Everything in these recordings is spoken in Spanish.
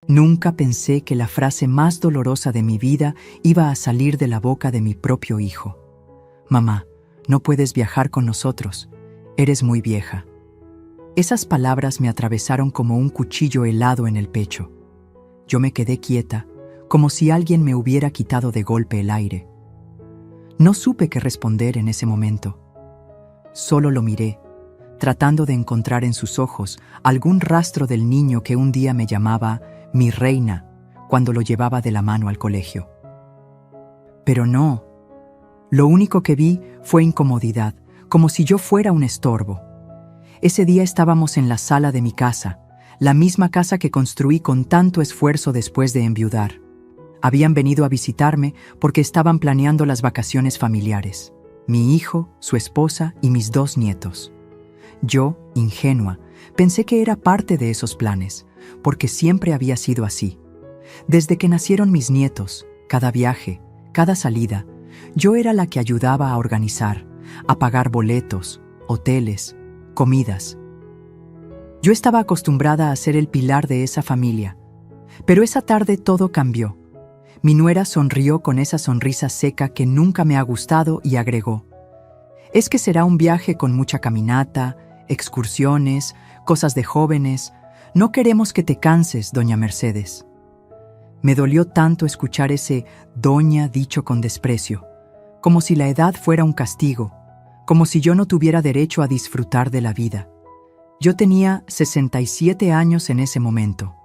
Nunca pensé que la frase más dolorosa de mi vida iba a salir de la boca de mi propio hijo. Mamá, no puedes viajar con nosotros, eres muy vieja. Esas palabras me atravesaron como un cuchillo helado en el pecho. Yo me quedé quieta, como si alguien me hubiera quitado de golpe el aire. No supe qué responder en ese momento. Solo lo miré, tratando de encontrar en sus ojos algún rastro del niño que un día me llamaba mi reina cuando lo llevaba de la mano al colegio. Pero no. Lo único que vi fue incomodidad, como si yo fuera un estorbo. Ese día estábamos en la sala de mi casa, la misma casa que construí con tanto esfuerzo después de enviudar. Habían venido a visitarme porque estaban planeando las vacaciones familiares. Mi hijo, su esposa y mis 2 nietos. Yo, ingenua, pensé que era parte de esos planes, porque siempre había sido así. Desde que nacieron mis nietos, cada viaje, cada salida, yo era la que ayudaba a organizar, a pagar boletos, hoteles, comidas. Yo estaba acostumbrada a ser el pilar de esa familia, pero esa tarde todo cambió. Mi nuera sonrió con esa sonrisa seca que nunca me ha gustado y agregó: «Es que será un viaje con mucha caminata, excursiones, cosas de jóvenes. No queremos que te canses, doña Mercedes». Me dolió tanto escuchar ese «doña» dicho con desprecio, como si la edad fuera un castigo, como si yo no tuviera derecho a disfrutar de la vida. Yo tenía 67 años en ese momento.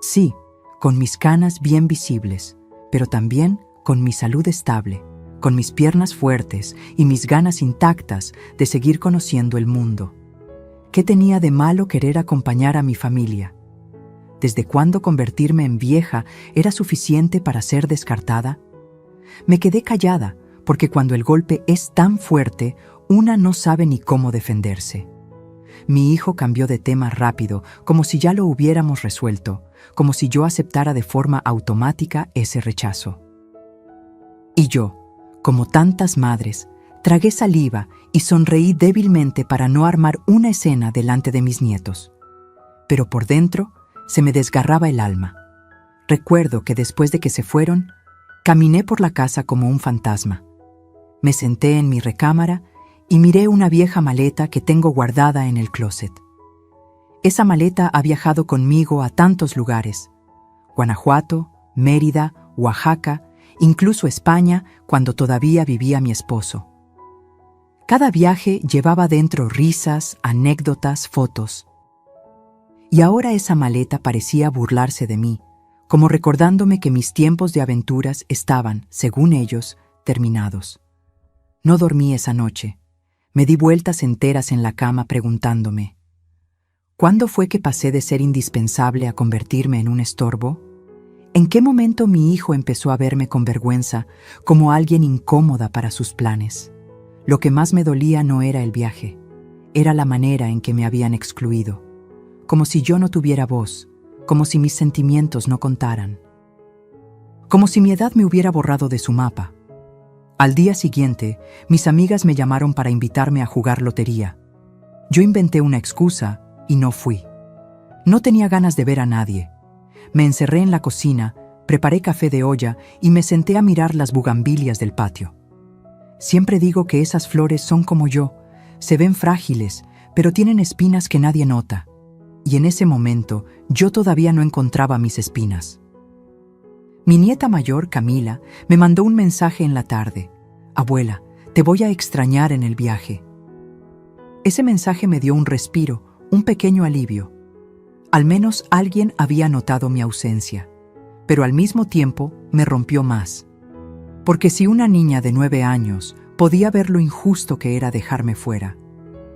Sí, con mis canas bien visibles, pero también con mi salud estable, con mis piernas fuertes y mis ganas intactas de seguir conociendo el mundo. ¿Qué tenía de malo querer acompañar a mi familia? ¿Desde cuándo convertirme en vieja era suficiente para ser descartada? Me quedé callada, porque cuando el golpe es tan fuerte, una no sabe ni cómo defenderse. Mi hijo cambió de tema rápido, como si ya lo hubiéramos resuelto, como si yo aceptara de forma automática ese rechazo. Y yo, como tantas madres, tragué saliva y sonreí débilmente para no armar una escena delante de mis nietos. Pero por dentro se me desgarraba el alma. Recuerdo que después de que se fueron, caminé por la casa como un fantasma. Me senté en mi recámara y miré una vieja maleta que tengo guardada en el closet. Esa maleta ha viajado conmigo a tantos lugares: Guanajuato, Mérida, Oaxaca, incluso España, cuando todavía vivía mi esposo. Cada viaje llevaba dentro risas, anécdotas, fotos. Y ahora esa maleta parecía burlarse de mí, como recordándome que mis tiempos de aventuras estaban, según ellos, terminados. No dormí esa noche. Me di vueltas enteras en la cama preguntándome: ¿cuándo fue que pasé de ser indispensable a convertirme en un estorbo? ¿En qué momento mi hijo empezó a verme con vergüenza, como alguien incómoda para sus planes? Lo que más me dolía no era el viaje, era la manera en que me habían excluido, como si yo no tuviera voz, como si mis sentimientos no contaran, como si mi edad me hubiera borrado de su mapa. Al día siguiente, mis amigas me llamaron para invitarme a jugar lotería. Yo inventé una excusa y no fui. No tenía ganas de ver a nadie. Me encerré en la cocina, preparé café de olla y me senté a mirar las bugambilias del patio. Siempre digo que esas flores son como yo, se ven frágiles, pero tienen espinas que nadie nota. Y en ese momento, yo todavía no encontraba mis espinas. Mi nieta mayor, Camila, me mandó un mensaje en la tarde: «Abuela, te voy a extrañar en el viaje». Ese mensaje me dio un respiro, un pequeño alivio. Al menos alguien había notado mi ausencia, pero al mismo tiempo me rompió más. Porque si una niña de 9 años podía ver lo injusto que era dejarme fuera,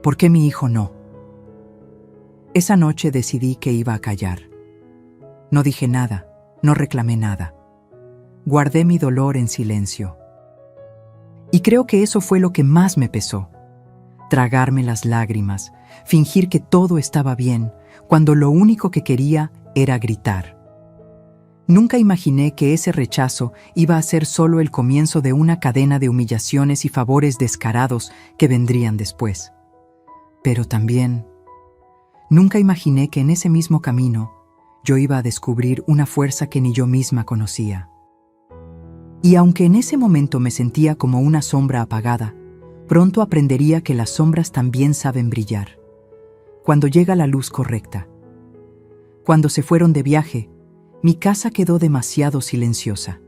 ¿por qué mi hijo no? Esa noche decidí que iba a callar. No dije nada, no reclamé nada. Guardé mi dolor en silencio. Y creo que eso fue lo que más me pesó. Tragarme las lágrimas, fingir que todo estaba bien, cuando lo único que quería era gritar. Nunca imaginé que ese rechazo iba a ser solo el comienzo de una cadena de humillaciones y favores descarados que vendrían después. Pero también, nunca imaginé que en ese mismo camino yo iba a descubrir una fuerza que ni yo misma conocía. Y aunque en ese momento me sentía como una sombra apagada, pronto aprendería que las sombras también saben brillar, cuando llega la luz correcta. Cuando se fueron de viaje, mi casa quedó demasiado silenciosa.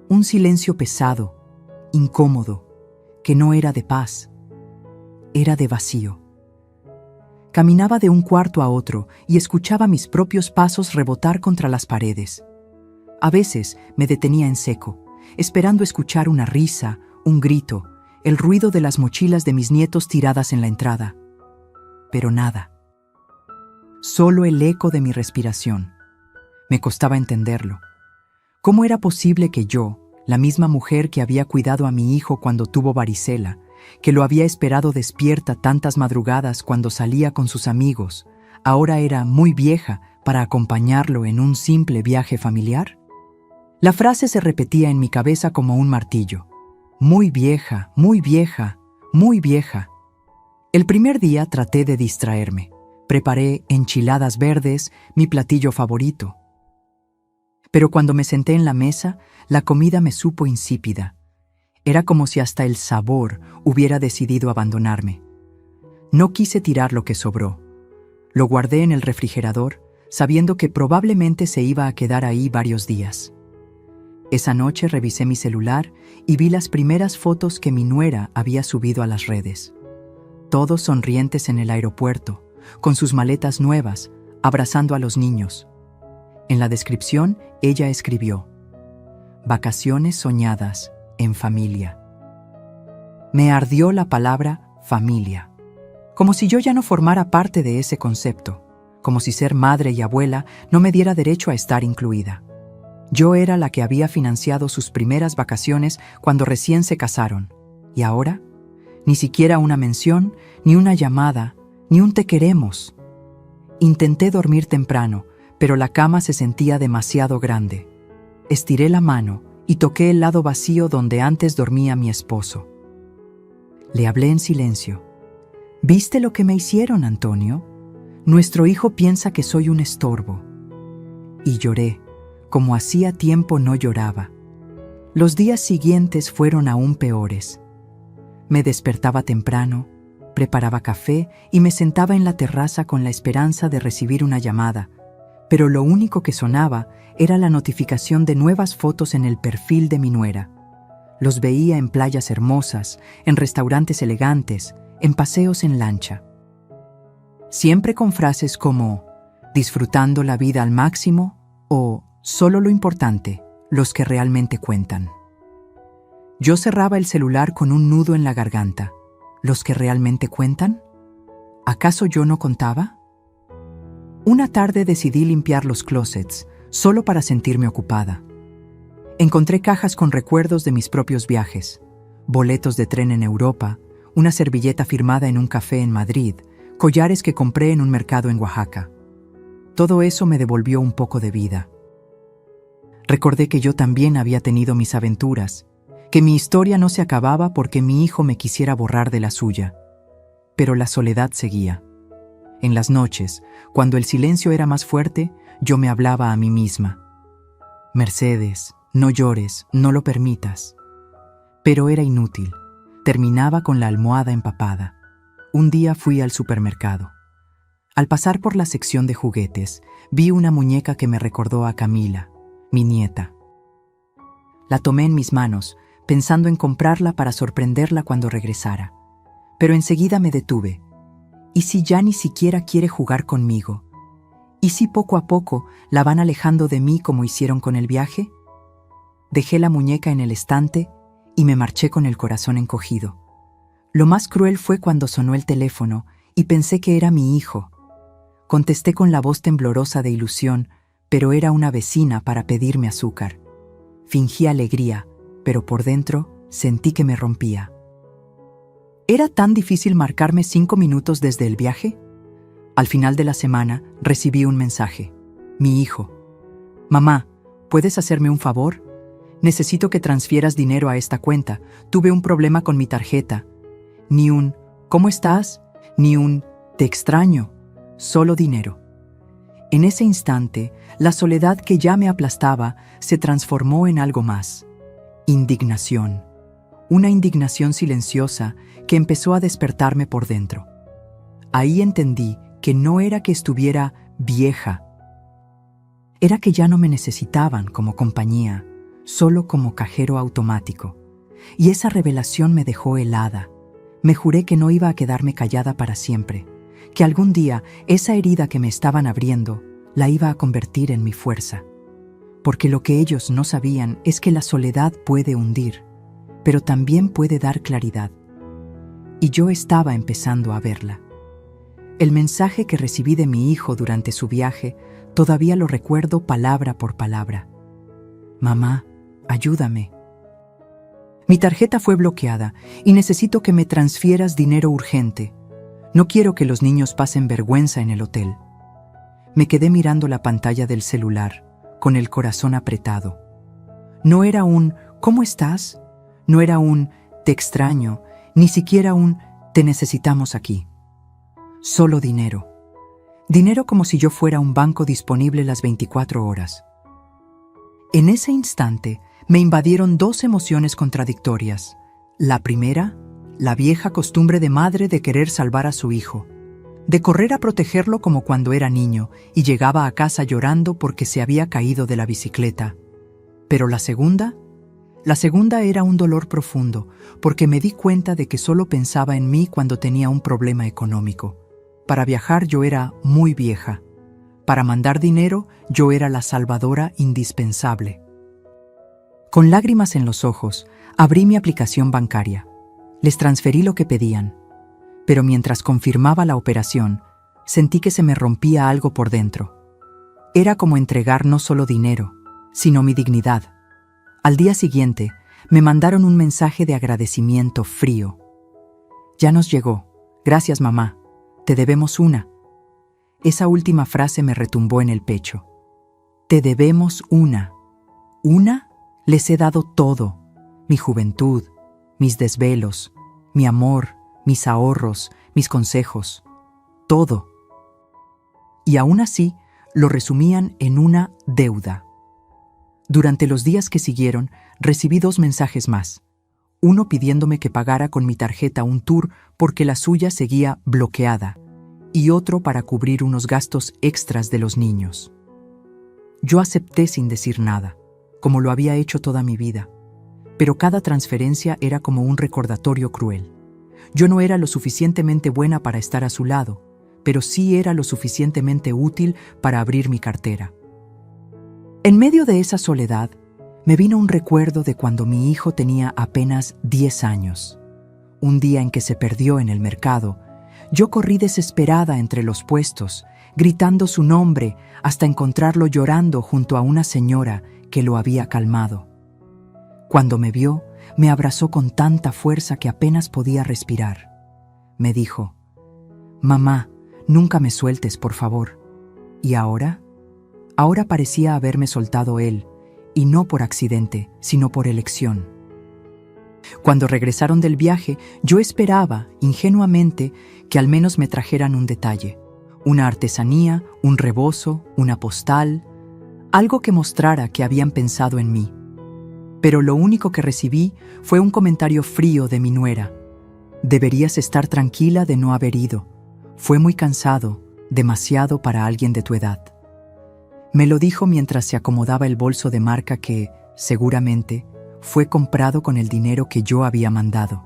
Un silencio pesado, incómodo, que no era de paz, era de vacío. Caminaba de un cuarto a otro y escuchaba mis propios pasos rebotar contra las paredes. A veces me detenía en seco, esperando escuchar una risa, un grito, el ruido de las mochilas de mis nietos tiradas en la entrada. Pero nada. Solo el eco de mi respiración. Me costaba entenderlo. ¿Cómo era posible que yo, la misma mujer que había cuidado a mi hijo cuando tuvo varicela, que lo había esperado despierta tantas madrugadas cuando salía con sus amigos, ahora era muy vieja para acompañarlo en un simple viaje familiar? La frase se repetía en mi cabeza como un martillo. Muy vieja, muy vieja, muy vieja. El primer día traté de distraerme. Preparé enchiladas verdes, mi platillo favorito. Pero cuando me senté en la mesa, la comida me supo insípida. Era como si hasta el sabor hubiera decidido abandonarme. No quise tirar lo que sobró. Lo guardé en el refrigerador, sabiendo que probablemente se iba a quedar ahí varios días. Esa noche revisé mi celular y vi las primeras fotos que mi nuera había subido a las redes. Todos sonrientes en el aeropuerto, con sus maletas nuevas, abrazando a los niños. En la descripción, ella escribió: vacaciones soñadas en familia. Me ardió la palabra familia, como si yo ya no formara parte de ese concepto, como si ser madre y abuela no me diera derecho a estar incluida. Yo era la que había financiado sus primeras vacaciones cuando recién se casaron, y ahora, ni siquiera una mención, ni una llamada, ni un te queremos. Intenté dormir temprano, pero la cama se sentía demasiado grande. Estiré la mano y toqué el lado vacío donde antes dormía mi esposo. Le hablé en silencio. ¿Viste lo que me hicieron, Antonio? Nuestro hijo piensa que soy un estorbo. Y lloré, como hacía tiempo no lloraba. Los días siguientes fueron aún peores. Me despertaba temprano, preparaba café y me sentaba en la terraza con la esperanza de recibir una llamada, pero lo único que sonaba era la notificación de nuevas fotos en el perfil de mi nuera. Los veía en playas hermosas, en restaurantes elegantes, en paseos en lancha. Siempre con frases como «disfrutando la vida al máximo» o «solo lo importante, los que realmente cuentan». Yo cerraba el celular con un nudo en la garganta. ¿Los que realmente cuentan? ¿Acaso yo no contaba? Una tarde decidí limpiar los closets, solo para sentirme ocupada. Encontré cajas con recuerdos de mis propios viajes, boletos de tren en Europa, una servilleta firmada en un café en Madrid, collares que compré en un mercado en Oaxaca. Todo eso me devolvió un poco de vida. Recordé que yo también había tenido mis aventuras, que mi historia no se acababa porque mi hijo me quisiera borrar de la suya. Pero la soledad seguía. En las noches, cuando el silencio era más fuerte, yo me hablaba a mí misma. Mercedes, no llores, no lo permitas. Pero era inútil. Terminaba con la almohada empapada. Un día fui al supermercado. Al pasar por la sección de juguetes, vi una muñeca que me recordó a Camila, mi nieta. La tomé en mis manos, pensando en comprarla para sorprenderla cuando regresara. Pero enseguida me detuve. ¿Y si ya ni siquiera quiere jugar conmigo? ¿Y si poco a poco la van alejando de mí como hicieron con el viaje? Dejé la muñeca en el estante y me marché con el corazón encogido. Lo más cruel fue cuando sonó el teléfono y pensé que era mi hijo. Contesté con la voz temblorosa de ilusión, pero era una vecina para pedirme azúcar. Fingí alegría, pero por dentro sentí que me rompía. ¿Era tan difícil marcarme 5 minutos desde el viaje? Al final de la semana recibí un mensaje. Mi hijo. Mamá, ¿puedes hacerme un favor? Necesito que transfieras dinero a esta cuenta. Tuve un problema con mi tarjeta. Ni un ¿cómo estás? Ni un te extraño. Solo dinero. En ese instante, la soledad que ya me aplastaba se transformó en algo más: indignación. Una indignación silenciosa que empezó a despertarme por dentro. Ahí entendí que no era que estuviera vieja, era que ya no me necesitaban como compañía, solo como cajero automático. Y esa revelación me dejó helada. Me juré que no iba a quedarme callada para siempre, que algún día esa herida que me estaban abriendo la iba a convertir en mi fuerza. Porque lo que ellos no sabían es que la soledad puede hundir, pero también puede dar claridad. Y yo estaba empezando a verla. El mensaje que recibí de mi hijo durante su viaje todavía lo recuerdo palabra por palabra. Mamá, ayúdame. Mi tarjeta fue bloqueada y necesito que me transfieras dinero urgente. No quiero que los niños pasen vergüenza en el hotel. Me quedé mirando la pantalla del celular, con el corazón apretado. No era un ¿cómo estás? No era un te extraño, ni siquiera un te necesitamos aquí. Solo dinero. Dinero como si yo fuera un banco disponible las 24 horas. En ese instante me invadieron dos emociones contradictorias. La primera, la vieja costumbre de madre de querer salvar a su hijo, de correr a protegerlo como cuando era niño y llegaba a casa llorando porque se había caído de la bicicleta. Pero la segunda era un dolor profundo, porque me di cuenta de que solo pensaba en mí cuando tenía un problema económico. Para viajar yo era muy vieja. Para mandar dinero yo era la salvadora indispensable. Con lágrimas en los ojos, abrí mi aplicación bancaria. Les transferí lo que pedían. Pero mientras confirmaba la operación, sentí que se me rompía algo por dentro. Era como entregar no solo dinero, sino mi dignidad. Al día siguiente, me mandaron un mensaje de agradecimiento frío. Ya nos llegó. Gracias, mamá. Te debemos una. Esa última frase me retumbó en el pecho. Te debemos una. ¿Una? Les he dado todo. Mi juventud, mis desvelos, mi amor, mis ahorros, mis consejos. Todo. Y aún así, lo resumían en una deuda. Durante los días que siguieron, recibí dos mensajes más. Uno pidiéndome que pagara con mi tarjeta un tour porque la suya seguía bloqueada, y otro para cubrir unos gastos extras de los niños. Yo acepté sin decir nada, como lo había hecho toda mi vida, pero cada transferencia era como un recordatorio cruel. Yo no era lo suficientemente buena para estar a su lado, pero sí era lo suficientemente útil para abrir mi cartera. En medio de esa soledad, me vino un recuerdo de cuando mi hijo tenía apenas 10 años. Un día en que se perdió en el mercado, yo corrí desesperada entre los puestos, gritando su nombre hasta encontrarlo llorando junto a una señora que lo había calmado. Cuando me vio, me abrazó con tanta fuerza que apenas podía respirar. Me dijo: «Mamá, nunca me sueltes, por favor». ¿Y ahora? Ahora parecía haberme soltado él, y no por accidente, sino por elección. Cuando regresaron del viaje, yo esperaba, ingenuamente, que al menos me trajeran un detalle, una artesanía, un rebozo, una postal, algo que mostrara que habían pensado en mí. Pero lo único que recibí fue un comentario frío de mi nuera. «Deberías estar tranquila de no haber ido. Fue muy cansado, demasiado para alguien de tu edad». Me lo dijo mientras se acomodaba el bolso de marca que, seguramente, fue comprado con el dinero que yo había mandado.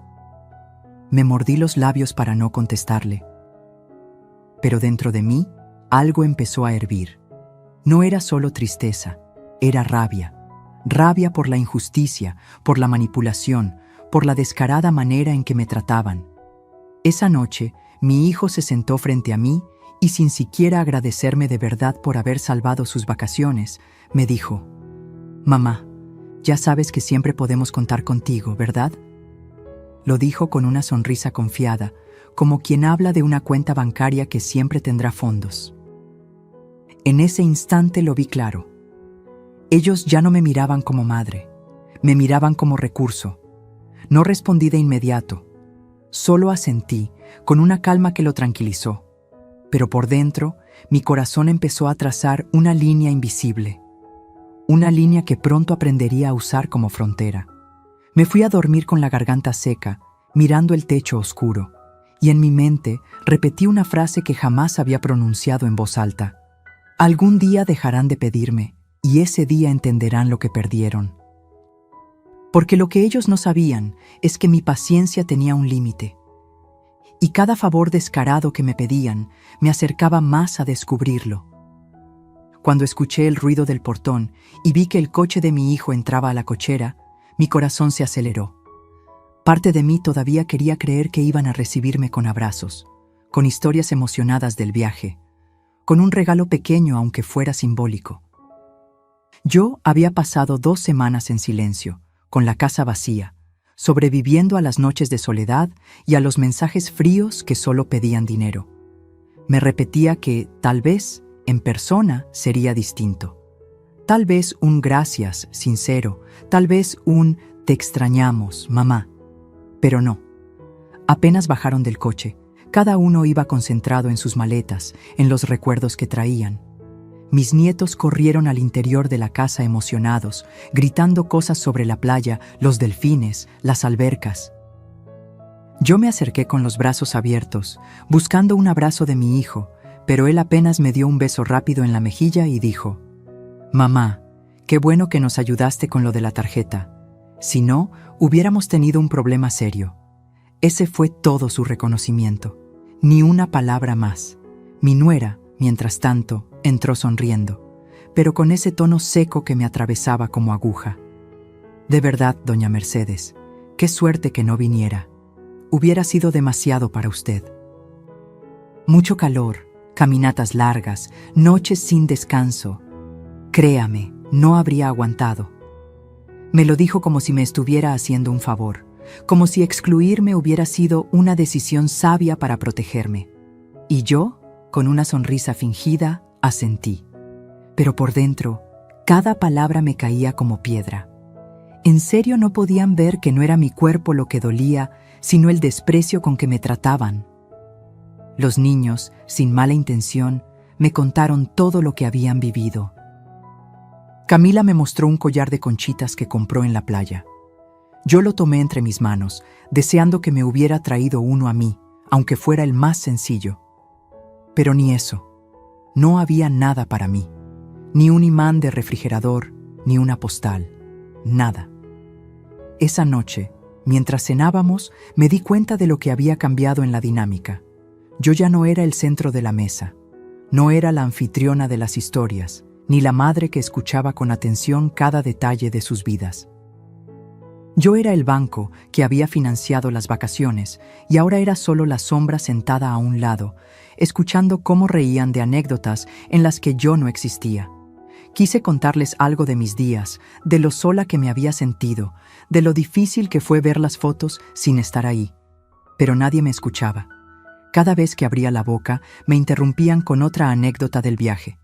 Me mordí los labios para no contestarle. Pero dentro de mí, algo empezó a hervir. No era solo tristeza, era rabia. Rabia por la injusticia, por la manipulación, por la descarada manera en que me trataban. Esa noche, mi hijo se sentó frente a mí y sin siquiera agradecerme de verdad por haber salvado sus vacaciones, me dijo: «Mamá, ya sabes que siempre podemos contar contigo, ¿verdad?». Lo dijo con una sonrisa confiada, como quien habla de una cuenta bancaria que siempre tendrá fondos. En ese instante lo vi claro. Ellos ya no me miraban como madre, me miraban como recurso. No respondí de inmediato, solo asentí, con una calma que lo tranquilizó. pero por dentro, mi corazón empezó a trazar una línea invisible, una línea que pronto aprendería a usar como frontera. Me fui a dormir con la garganta seca, mirando el techo oscuro, y en mi mente repetí una frase que jamás había pronunciado en voz alta. Algún día dejarán de pedirme, y ese día entenderán lo que perdieron. Porque lo que ellos no sabían es que mi paciencia tenía un límite, y cada favor descarado que me pedían me acercaba más a descubrirlo. Cuando escuché el ruido del portón y vi que el coche de mi hijo entraba a la cochera, mi corazón se aceleró. Parte de mí todavía quería creer que iban a recibirme con abrazos, con historias emocionadas del viaje, con un regalo pequeño aunque fuera simbólico. Yo había pasado 2 semanas en silencio, con la casa vacía, sobreviviendo a las noches de soledad y a los mensajes fríos que solo pedían dinero. Me repetía que, tal vez, en persona sería distinto. Tal vez un gracias sincero, tal vez un te extrañamos, mamá. Pero no. Apenas bajaron del coche, cada uno iba concentrado en sus maletas, en los recuerdos que traían. Mis nietos corrieron al interior de la casa emocionados, gritando cosas sobre la playa, los delfines, las albercas. Yo me acerqué con los brazos abiertos, buscando un abrazo de mi hijo, pero él apenas me dio un beso rápido en la mejilla y dijo: «Mamá, qué bueno que nos ayudaste con lo de la tarjeta. Si no, hubiéramos tenido un problema serio». Ese fue todo su reconocimiento. Ni una palabra más. Mi nuera, mientras tanto, entró sonriendo, pero con ese tono seco que me atravesaba como aguja. «De verdad, doña Mercedes, qué suerte que no viniera. Hubiera sido demasiado para usted». Mucho calor, caminatas largas, noches sin descanso. Créame, no habría aguantado. Me lo dijo como si me estuviera haciendo un favor, como si excluirme hubiera sido una decisión sabia para protegerme. Y yo, con una sonrisa fingida, asentí. Pero por dentro, cada palabra me caía como piedra. ¿En serio no podían ver que no era mi cuerpo lo que dolía, sino el desprecio con que me trataban? Los niños, sin mala intención, me contaron todo lo que habían vivido. Camila me mostró un collar de conchitas que compró en la playa. Yo lo tomé entre mis manos, deseando que me hubiera traído uno a mí, aunque fuera el más sencillo. Pero ni eso. No había nada para mí. Ni un imán de refrigerador, ni una postal. Nada. Esa noche, mientras cenábamos, me di cuenta de lo que había cambiado en la dinámica. Yo ya no era el centro de la mesa. No era la anfitriona de las historias, ni la madre que escuchaba con atención cada detalle de sus vidas. Yo era el banco que había financiado las vacaciones y ahora era solo la sombra sentada a un lado, escuchando cómo reían de anécdotas en las que yo no existía. Quise contarles algo de mis días, de lo sola que me había sentido, de lo difícil que fue ver las fotos sin estar ahí. Pero nadie me escuchaba. Cada vez que abría la boca, me interrumpían con otra anécdota del viaje.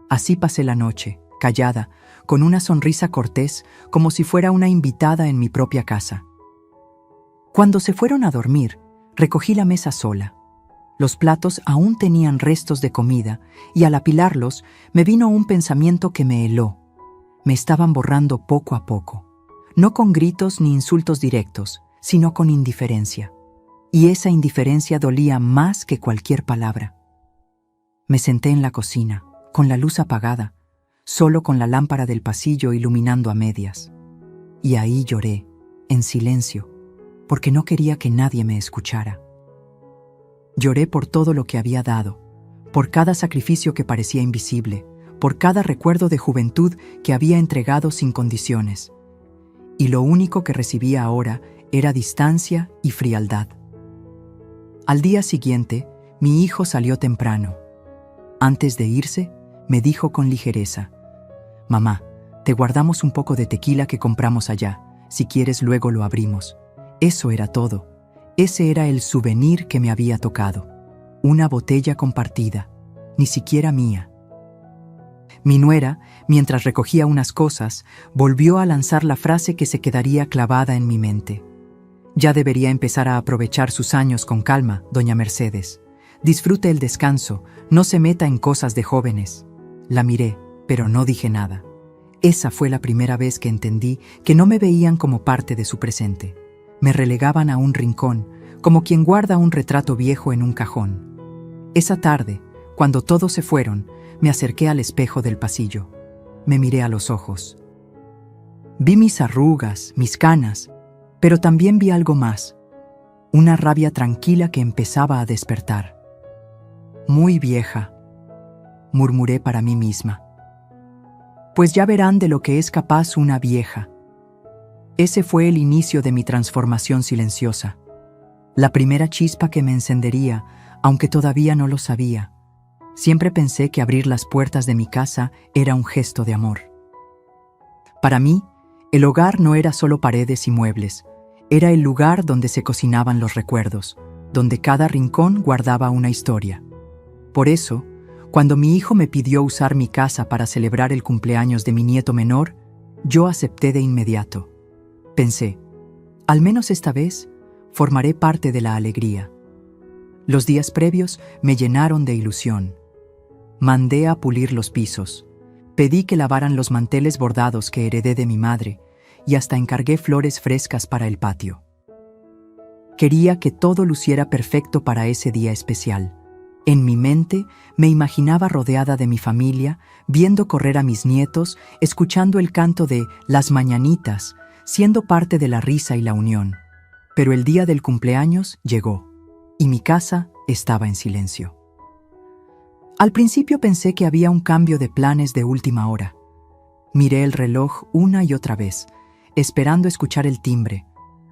Así pasé la noche, callada, con una sonrisa cortés, como si fuera una invitada en mi propia casa. Cuando se fueron a dormir, recogí la mesa sola. Los platos aún tenían restos de comida, y al apilarlos, me vino un pensamiento que me heló. Me estaban borrando poco a poco, no con gritos ni insultos directos, sino con indiferencia. Y esa indiferencia dolía más que cualquier palabra. Me senté en la cocina, con la luz apagada, solo con la lámpara del pasillo iluminando a medias. Y ahí lloré, en silencio, porque no quería que nadie me escuchara. Lloré por todo lo que había dado, por cada sacrificio que parecía invisible, por cada recuerdo de juventud que había entregado sin condiciones. Y lo único que recibía ahora era distancia y frialdad. Al día siguiente, mi hijo salió temprano. Antes de irse, me dijo con ligereza: «Mamá, te guardamos un poco de tequila que compramos allá. Si quieres, luego lo abrimos». Eso era todo. Ese era el souvenir que me había tocado. Una botella compartida, ni siquiera mía. Mi nuera, mientras recogía unas cosas, volvió a lanzar la frase que se quedaría clavada en mi mente. «Ya debería empezar a aprovechar sus años con calma, doña Mercedes. Disfrute el descanso, no se meta en cosas de jóvenes. La miré, pero no dije nada. Esa fue la primera vez que entendí que no me veían como parte de su presente. Me relegaban a un rincón, como quien guarda un retrato viejo en un cajón. Esa tarde, cuando todos se fueron, me acerqué al espejo del pasillo. Me miré a los ojos. Vi mis arrugas, mis canas, pero también vi algo más. Una rabia tranquila que empezaba a despertar. Muy vieja, murmuré para mí misma. Pues ya verán de lo que es capaz una vieja. Ese fue el inicio de mi transformación silenciosa. La primera chispa que me encendería, aunque todavía no lo sabía. Siempre pensé que abrir las puertas de mi casa era un gesto de amor. Para mí, el hogar no era solo paredes y muebles, era el lugar donde se cocinaban los recuerdos, donde cada rincón guardaba una historia. Por eso, cuando mi hijo me pidió usar mi casa para celebrar el cumpleaños de mi nieto menor, yo acepté de inmediato. Pensé, al menos esta vez, formaré parte de la alegría. Los días previos me llenaron de ilusión. Mandé a pulir los pisos, pedí que lavaran los manteles bordados que heredé de mi madre y hasta encargué flores frescas para el patio. Quería que todo luciera perfecto para ese día especial. En mi mente me imaginaba rodeada de mi familia, viendo correr a mis nietos, escuchando el canto de las mañanitas, siendo parte de la risa y la unión. Pero el día del cumpleaños llegó, y mi casa estaba en silencio. Al principio pensé que había un cambio de planes de última hora. Miré el reloj una y otra vez, esperando escuchar el timbre,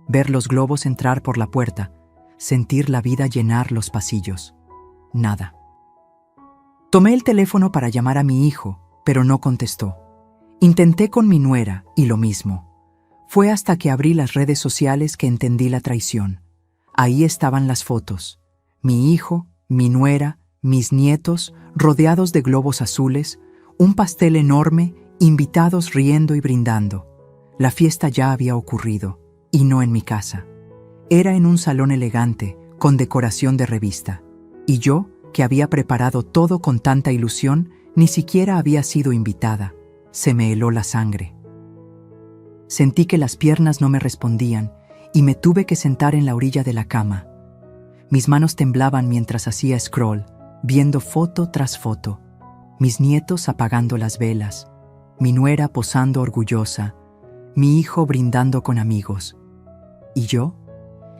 ver los globos entrar por la puerta, sentir la vida llenar los pasillos. Nada. Tomé el teléfono para llamar a mi hijo, pero no contestó. Intenté con mi nuera y lo mismo. Fue hasta que abrí las redes sociales que entendí la traición. Ahí estaban las fotos. Mi hijo, mi nuera, mis nietos, rodeados de globos azules, un pastel enorme, invitados riendo y brindando. La fiesta ya había ocurrido, y no en mi casa. Era en un salón elegante, con decoración de revista. Y yo, que había preparado todo con tanta ilusión, ni siquiera había sido invitada. Se me heló la sangre. Sentí que las piernas no me respondían y me tuve que sentar en la orilla de la cama. Mis manos temblaban mientras hacía scroll, viendo foto tras foto. Mis nietos apagando las velas, mi nuera posando orgullosa, mi hijo brindando con amigos. ¿Y yo?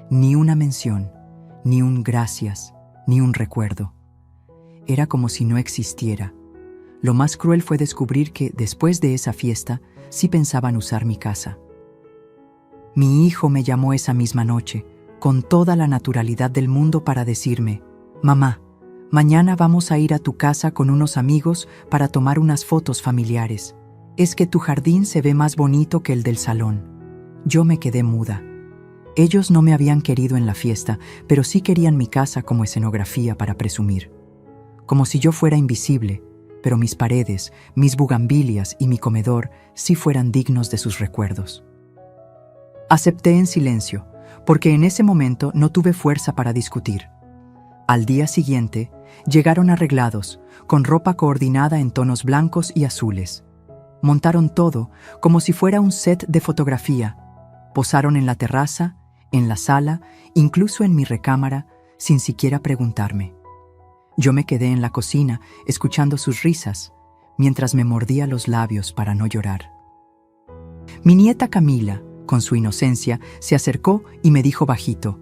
Ni una mención, ni un gracias, ni un recuerdo. Era como si no existiera. Lo más cruel fue descubrir que, después de esa fiesta, sí pensaban usar mi casa. Mi hijo me llamó esa misma noche, con toda la naturalidad del mundo para decirme: «Mamá, mañana vamos a ir a tu casa con unos amigos para tomar unas fotos familiares. Es que tu jardín se ve más bonito que el del salón». Yo me quedé muda. Ellos no me habían querido en la fiesta, pero sí querían mi casa como escenografía para presumir. Como si yo fuera invisible, pero mis paredes, mis bugambilias y mi comedor sí fueran dignos de sus recuerdos. Acepté en silencio, porque en ese momento no tuve fuerza para discutir. Al día siguiente, llegaron arreglados, con ropa coordinada en tonos blancos y azules. Montaron todo como si fuera un set de fotografía. Posaron en la terraza, en la sala, incluso en mi recámara, sin siquiera preguntarme. Yo me quedé en la cocina, escuchando sus risas, mientras me mordía los labios para no llorar. Mi nieta Camila, con su inocencia, se acercó y me dijo bajito: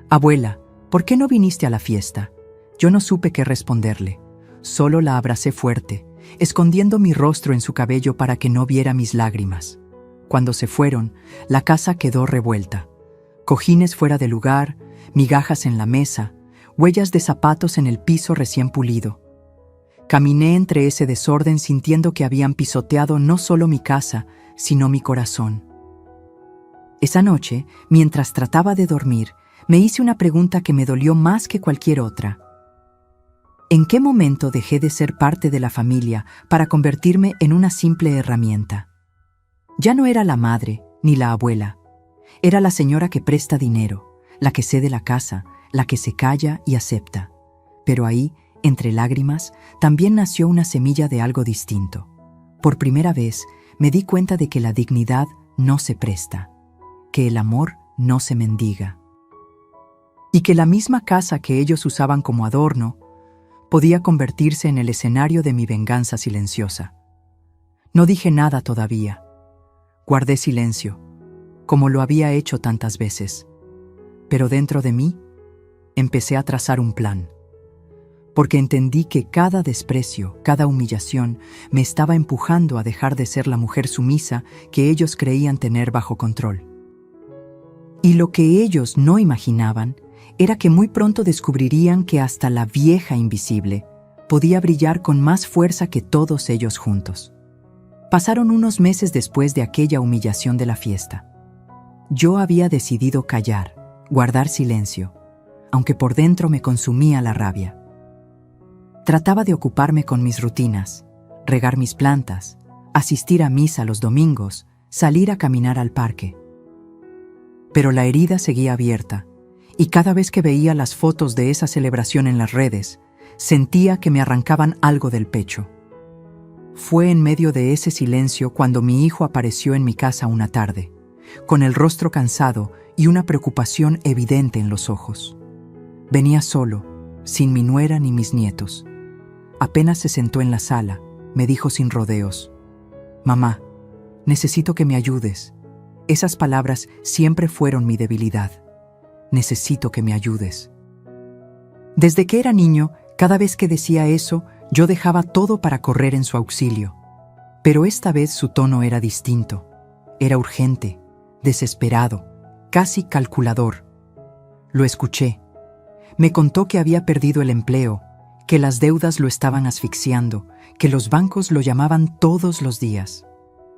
«Abuela, ¿por qué no viniste a la fiesta?». Yo no supe qué responderle. Solo la abracé fuerte, escondiendo mi rostro en su cabello para que no viera mis lágrimas. Cuando se fueron, la casa quedó revuelta. Cojines fuera de lugar, migajas en la mesa, huellas de zapatos en el piso recién pulido. Caminé entre ese desorden sintiendo que habían pisoteado no solo mi casa, sino mi corazón. Esa noche, mientras trataba de dormir, me hice una pregunta que me dolió más que cualquier otra. ¿En qué momento dejé de ser parte de la familia para convertirme en una simple herramienta? Ya no era la madre ni la abuela. Era la señora que presta dinero, la que cede la casa, la que se calla y acepta. Pero ahí, entre lágrimas, también nació una semilla de algo distinto. Por primera vez, me di cuenta de que la dignidad no se presta, que el amor no se mendiga, y que la misma casa que ellos usaban como adorno podía convertirse en el escenario de mi venganza silenciosa. No dije nada todavía. Guardé silencio, como lo había hecho tantas veces. Pero dentro de mí, empecé a trazar un plan. Porque entendí que cada desprecio, cada humillación, me estaba empujando a dejar de ser la mujer sumisa que ellos creían tener bajo control. Y lo que ellos no imaginaban era que muy pronto descubrirían que hasta la vieja invisible podía brillar con más fuerza que todos ellos juntos. Pasaron unos meses después de aquella humillación de la fiesta. Yo había decidido callar, guardar silencio, aunque por dentro me consumía la rabia. Trataba de ocuparme con mis rutinas, regar mis plantas, asistir a misa los domingos, salir a caminar al parque. Pero la herida seguía abierta, y cada vez que veía las fotos de esa celebración en las redes, sentía que me arrancaban algo del pecho. Fue en medio de ese silencio cuando mi hijo apareció en mi casa una tarde, con el rostro cansado y una preocupación evidente en los ojos. Venía solo, sin mi nuera ni mis nietos. Apenas se sentó en la sala, me dijo sin rodeos: «Mamá, necesito que me ayudes». Esas palabras siempre fueron mi debilidad. Necesito que me ayudes. Desde que era niño, cada vez que decía eso, yo dejaba todo para correr en su auxilio. Pero esta vez su tono era distinto. Era urgente, desesperado, casi calculador. Lo escuché. Me contó que había perdido el empleo, que las deudas lo estaban asfixiando, que los bancos lo llamaban todos los días.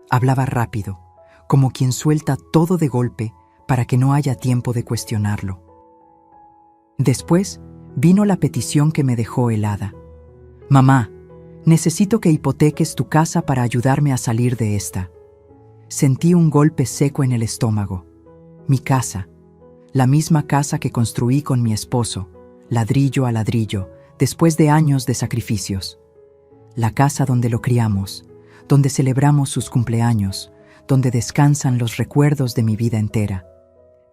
Hablaba rápido, como quien suelta todo de golpe para que no haya tiempo de cuestionarlo. Después vino la petición que me dejó helada. «Mamá, necesito que hipoteques tu casa para ayudarme a salir de esta». Sentí un golpe seco en el estómago. Mi casa, la misma casa que construí con mi esposo, ladrillo a ladrillo, después de años de sacrificios. La casa donde lo criamos, donde celebramos sus cumpleaños, donde descansan los recuerdos de mi vida entera.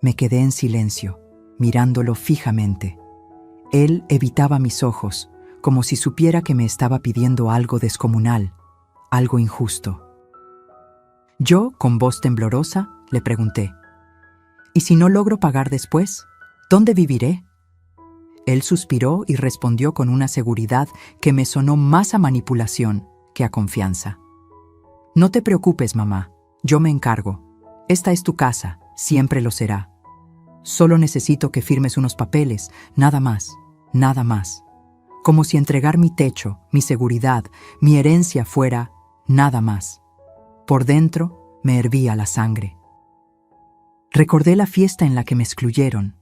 Me quedé en silencio, mirándolo fijamente. Él evitaba mis ojos, como si supiera que me estaba pidiendo algo descomunal, algo injusto. Yo, con voz temblorosa, le pregunté: «¿Y si no logro pagar después? ¿Dónde viviré?». Él suspiró y respondió con una seguridad que me sonó más a manipulación que a confianza. «No te preocupes, mamá, yo me encargo. Esta es tu casa, siempre lo será. Solo necesito que firmes unos papeles, nada más, nada más. Como si entregar mi techo, mi seguridad, mi herencia fuera nada más». Por dentro me hervía la sangre. Recordé la fiesta en la que me excluyeron,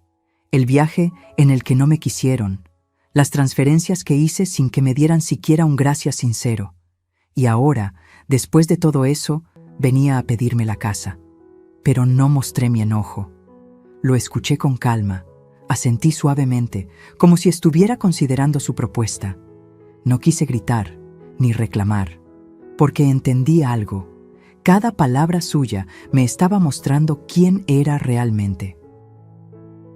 el viaje en el que no me quisieron, las transferencias que hice sin que me dieran siquiera un gracias sincero. Y ahora, después de todo eso, venía a pedirme la casa. Pero no mostré mi enojo. Lo escuché con calma, asentí suavemente, como si estuviera considerando su propuesta. No quise gritar, ni reclamar, porque entendí algo. Cada palabra suya me estaba mostrando quién era realmente.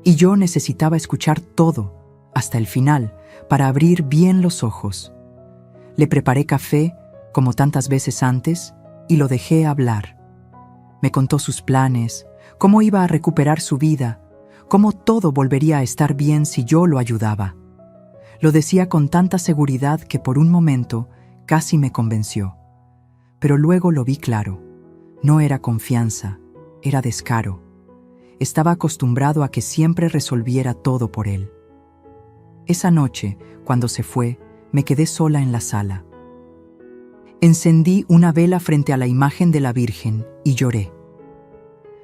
Y yo necesitaba escuchar todo, hasta el final, para abrir bien los ojos. Le preparé café, como tantas veces antes, y lo dejé hablar. Me contó sus planes, cómo iba a recuperar su vida, cómo todo volvería a estar bien si yo lo ayudaba. Lo decía con tanta seguridad que por un momento casi me convenció. Pero luego lo vi claro. No era confianza, era descaro. Estaba acostumbrado a que siempre resolviera todo por él. Esa noche, cuando se fue, me quedé sola en la sala. Encendí una vela frente a la imagen de la Virgen y lloré.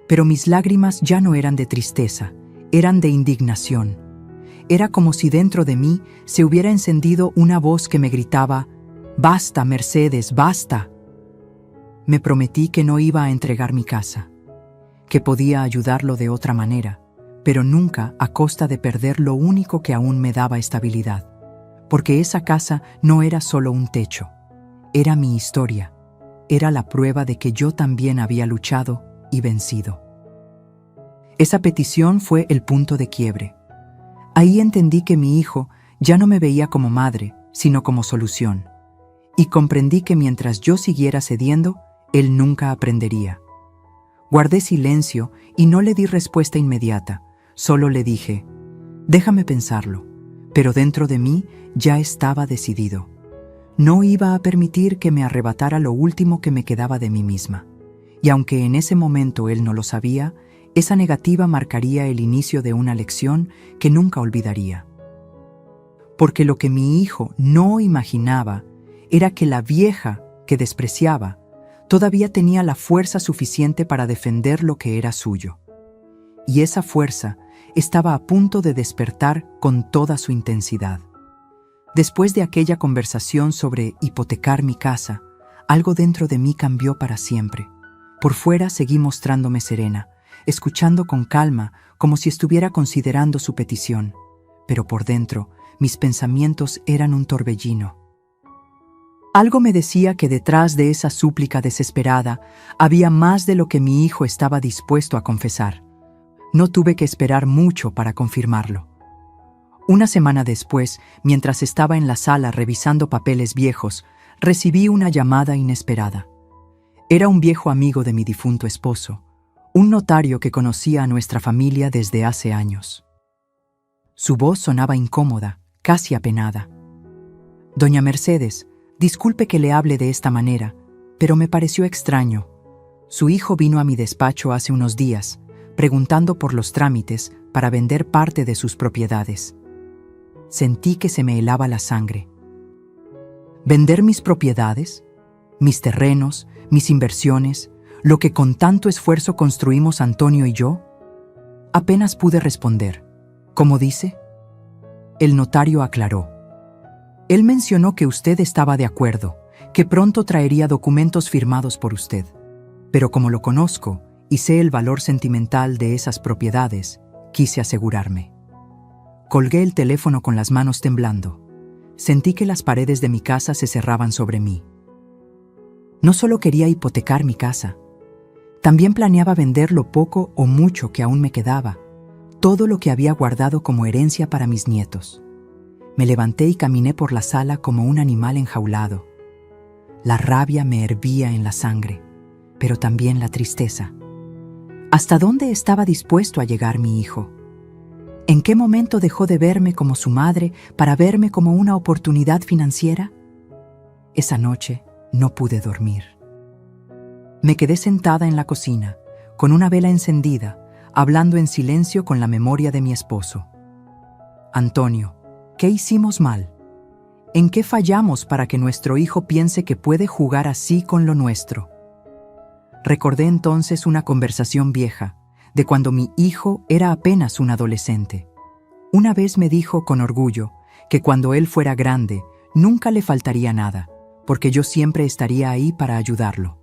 Pero mis lágrimas ya no eran de tristeza, eran de indignación. Era como si dentro de mí se hubiera encendido una voz que me gritaba: «¡Basta, Mercedes, basta!». Me prometí que no iba a entregar mi casa, que podía ayudarlo de otra manera, pero nunca a costa de perder lo único que aún me daba estabilidad. porque esa casa no era solo un techo, era mi historia, era la prueba de que yo también había luchado y vencido. Esa petición fue el punto de quiebre. Ahí entendí que mi hijo ya no me veía como madre, sino como solución, y comprendí que mientras yo siguiera cediendo, él nunca aprendería. Guardé silencio y no le di respuesta inmediata, solo le dije, déjame pensarlo, pero dentro de mí ya estaba decidido. No iba a permitir que me arrebatara lo último que me quedaba de mí misma, y aunque en ese momento él no lo sabía, esa negativa marcaría el inicio de una lección que nunca olvidaría. Porque lo que mi hijo no imaginaba era que la vieja que despreciaba todavía tenía la fuerza suficiente para defender lo que era suyo. Y esa fuerza estaba a punto de despertar con toda su intensidad. Después de aquella conversación sobre hipotecar mi casa, algo dentro de mí cambió para siempre. Por fuera seguí mostrándome serena, escuchando con calma como si estuviera considerando su petición, pero por dentro mis pensamientos eran un torbellino. Algo me decía que detrás de esa súplica desesperada había más de lo que mi hijo estaba dispuesto a confesar. No tuve que esperar mucho para confirmarlo. Una semana después, mientras estaba en la sala revisando papeles viejos, recibí una llamada inesperada. Era un viejo amigo de mi difunto esposo, un notario que conocía a nuestra familia desde hace años. Su voz sonaba incómoda, casi apenada. Doña Mercedes, disculpe que le hable de esta manera, pero me pareció extraño. Su hijo vino a mi despacho hace unos días, preguntando por los trámites para vender parte de sus propiedades. Sentí que se me helaba la sangre. ¿Vender mis propiedades? ¿Mis terrenos? ¿Mis inversiones? ¿Lo que con tanto esfuerzo construimos Antonio y yo? Apenas pude responder. ¿Cómo dice? El notario aclaró. Él mencionó que usted estaba de acuerdo, que pronto traería documentos firmados por usted. Pero como lo conozco y sé el valor sentimental de esas propiedades, quise asegurarme. Colgué el teléfono con las manos temblando. Sentí que las paredes de mi casa se cerraban sobre mí. No solo quería hipotecar mi casa, también planeaba vender lo poco o mucho que aún me quedaba, todo lo que había guardado como herencia para mis nietos. Me levanté y caminé por la sala como un animal enjaulado. La rabia me hervía en la sangre, pero también la tristeza. ¿Hasta dónde estaba dispuesto a llegar mi hijo? ¿En qué momento dejó de verme como su madre para verme como una oportunidad financiera? Esa noche no pude dormir. Me quedé sentada en la cocina, con una vela encendida, hablando en silencio con la memoria de mi esposo. Antonio, ¿qué hicimos mal? ¿En qué fallamos para que nuestro hijo piense que puede jugar así con lo nuestro? Recordé entonces una conversación vieja, de cuando mi hijo era apenas un adolescente. Una vez me dijo con orgullo que cuando él fuera grande nunca le faltaría nada, porque yo siempre estaría ahí para ayudarlo.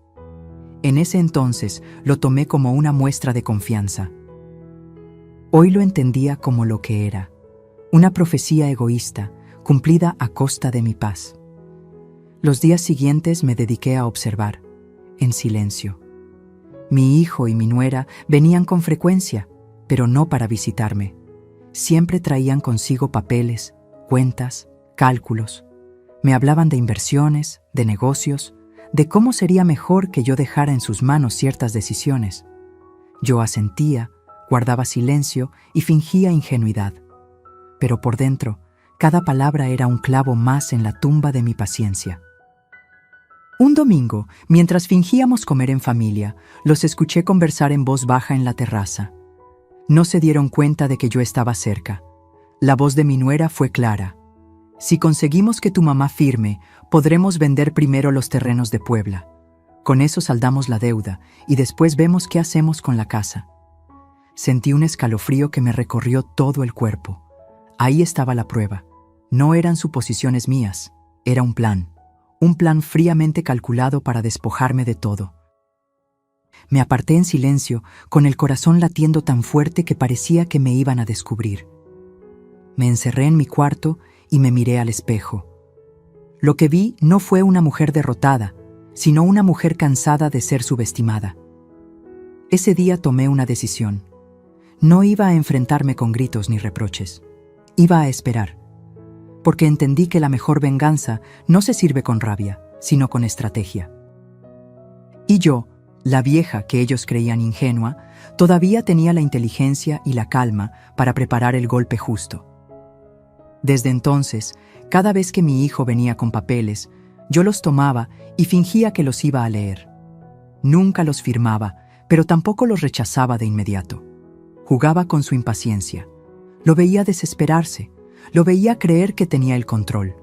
En ese entonces lo tomé como una muestra de confianza. Hoy lo entendía como lo que era, una profecía egoísta, cumplida a costa de mi paz. Los días siguientes me dediqué a observar, en silencio. Mi hijo y mi nuera venían con frecuencia, pero no para visitarme. Siempre traían consigo papeles, cuentas, cálculos. Me hablaban de inversiones, de negocios, de cómo sería mejor que yo dejara en sus manos ciertas decisiones. Yo asentía, guardaba silencio y fingía ingenuidad. Pero por dentro, cada palabra era un clavo más en la tumba de mi paciencia. Un domingo, mientras fingíamos comer en familia, los escuché conversar en voz baja en la terraza. No se dieron cuenta de que yo estaba cerca. La voz de mi nuera fue clara. Si conseguimos que tu mamá firme, podremos vender primero los terrenos de Puebla. Con eso saldamos la deuda y después vemos qué hacemos con la casa. Sentí un escalofrío que me recorrió todo el cuerpo. Ahí estaba la prueba. No eran suposiciones mías, era un plan fríamente calculado para despojarme de todo. Me aparté en silencio, con el corazón latiendo tan fuerte que parecía que me iban a descubrir. Me encerré en mi cuarto y me miré al espejo. Lo que vi no fue una mujer derrotada, sino una mujer cansada de ser subestimada. Ese día tomé una decisión. No iba a enfrentarme con gritos ni reproches. Iba a esperar, porque entendí que la mejor venganza no se sirve con rabia, sino con estrategia. Y yo, la vieja que ellos creían ingenua, todavía tenía la inteligencia y la calma para preparar el golpe justo. Desde entonces, cada vez que mi hijo venía con papeles, yo los tomaba y fingía que los iba a leer. Nunca los firmaba, pero tampoco los rechazaba de inmediato. Jugaba con su impaciencia. Lo veía desesperarse, lo veía creer que tenía el control.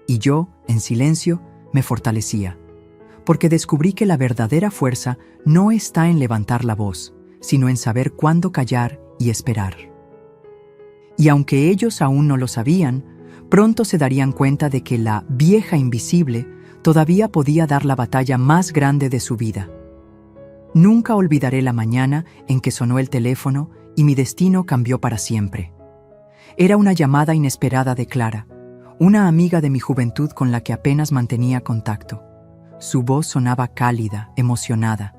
Y yo, en silencio, me fortalecía, porque descubrí que la verdadera fuerza no está en levantar la voz, sino en saber cuándo callar y esperar. Y aunque ellos aún no lo sabían, pronto se darían cuenta de que la vieja invisible todavía podía dar la batalla más grande de su vida. Nunca olvidaré la mañana en que sonó el teléfono y mi destino cambió para siempre. Era una llamada inesperada de Clara, una amiga de mi juventud con la que apenas mantenía contacto. Su voz sonaba cálida, emocionada.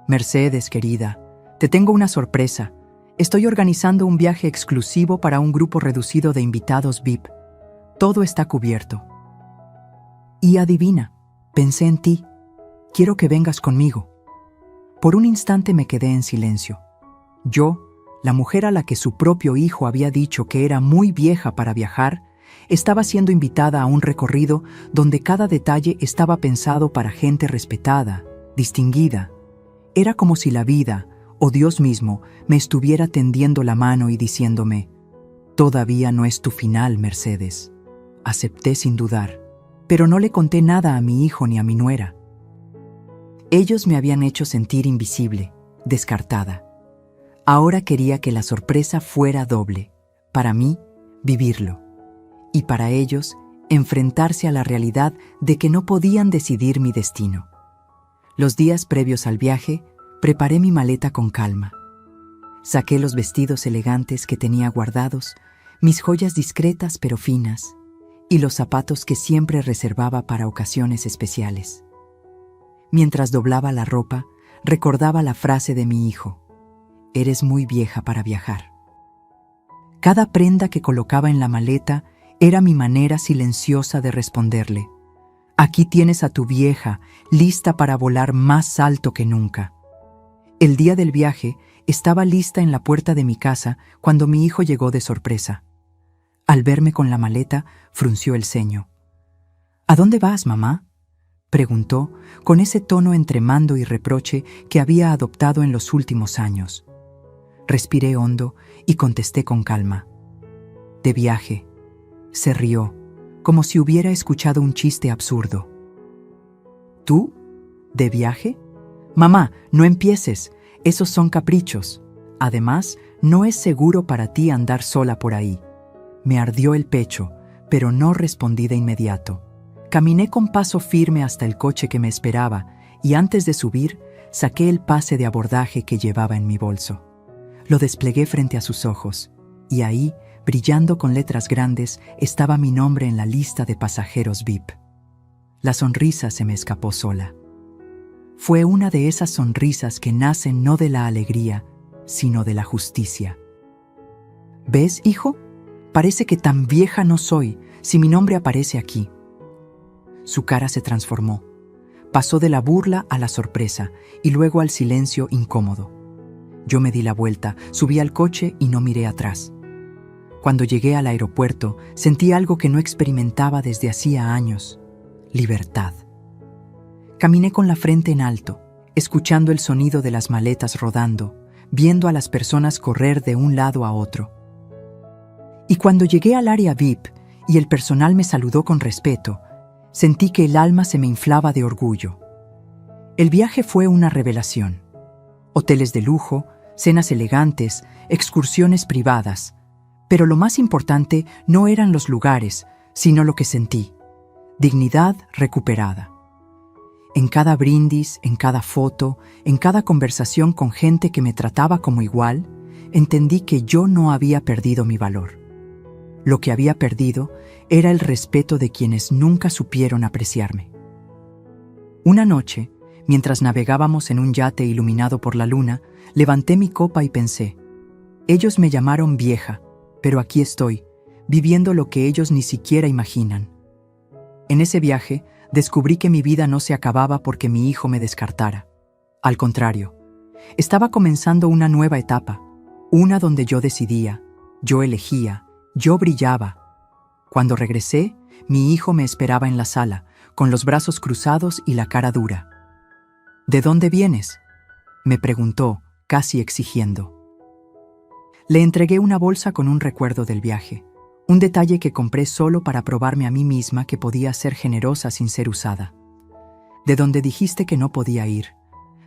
«Mercedes, querida, te tengo una sorpresa. Estoy organizando un viaje exclusivo para un grupo reducido de invitados VIP. Todo está cubierto. Y adivina, pensé en ti. Quiero que vengas conmigo». Por un instante me quedé en silencio. Yo, la mujer a la que su propio hijo había dicho que era muy vieja para viajar, estaba siendo invitada a un recorrido donde cada detalle estaba pensado para gente respetada, distinguida. Era como si la vida, o Dios mismo, me estuviera tendiendo la mano y diciéndome: «Todavía no es tu final, Mercedes». Acepté sin dudar, pero no le conté nada a mi hijo ni a mi nuera. Ellos me habían hecho sentir invisible, descartada. Ahora quería que la sorpresa fuera doble. Para mí, vivirlo. Y para ellos, enfrentarse a la realidad de que no podían decidir mi destino. Los días previos al viaje, preparé mi maleta con calma. Saqué los vestidos elegantes que tenía guardados, mis joyas discretas pero finas, y los zapatos que siempre reservaba para ocasiones especiales. Mientras doblaba la ropa, recordaba la frase de mi hijo: «Eres muy vieja para viajar». Cada prenda que colocaba en la maleta era mi manera silenciosa de responderle: «Aquí tienes a tu vieja, lista para volar más alto que nunca». El día del viaje, estaba lista en la puerta de mi casa cuando mi hijo llegó de sorpresa. Al verme con la maleta, frunció el ceño. «¿A dónde vas, mamá?», preguntó, con ese tono entre mando y reproche que había adoptado en los últimos años. Respiré hondo y contesté con calma: «De viaje». Se rió, como si hubiera escuchado un chiste absurdo. «¿Tú? ¿De viaje? Mamá, no empieces, esos son caprichos. Además, no es seguro para ti andar sola por ahí». Me ardió el pecho, pero no respondí de inmediato. Caminé con paso firme hasta el coche que me esperaba y antes de subir, saqué el pase de abordaje que llevaba en mi bolso. Lo desplegué frente a sus ojos y ahí, brillando con letras grandes, estaba mi nombre en la lista de pasajeros VIP. La sonrisa se me escapó sola. Fue una de esas sonrisas que nacen no de la alegría, sino de la justicia. «¿Ves, hijo? Parece que tan vieja no soy si mi nombre aparece aquí». Su cara se transformó. Pasó de la burla a la sorpresa y luego al silencio incómodo. Yo me di la vuelta, subí al coche y no miré atrás. Cuando llegué al aeropuerto, sentí algo que no experimentaba desde hacía años: libertad. Caminé con la frente en alto, escuchando el sonido de las maletas rodando, viendo a las personas correr de un lado a otro. Y cuando llegué al área VIP y el personal me saludó con respeto, sentí que el alma se me inflaba de orgullo. El viaje fue una revelación. Hoteles de lujo, cenas elegantes, excursiones privadas. Pero lo más importante no eran los lugares, sino lo que sentí: dignidad recuperada. En cada brindis, en cada foto, en cada conversación con gente que me trataba como igual, entendí que yo no había perdido mi valor. Lo que había perdido era el respeto de quienes nunca supieron apreciarme. Una noche, mientras navegábamos en un yate iluminado por la luna, levanté mi copa y pensé: ellos me llamaron vieja, pero aquí estoy, viviendo lo que ellos ni siquiera imaginan. En ese viaje, descubrí que mi vida no se acababa porque mi hijo me descartara. Al contrario, estaba comenzando una nueva etapa, una donde yo decidía, yo elegía, yo brillaba. Cuando regresé, mi hijo me esperaba en la sala, con los brazos cruzados y la cara dura. ¿De dónde vienes?, me preguntó, casi exigiendo. Le entregué una bolsa con un recuerdo del viaje, un detalle que compré solo para probarme a mí misma que podía ser generosa sin ser usada. De donde dijiste que no podía ir,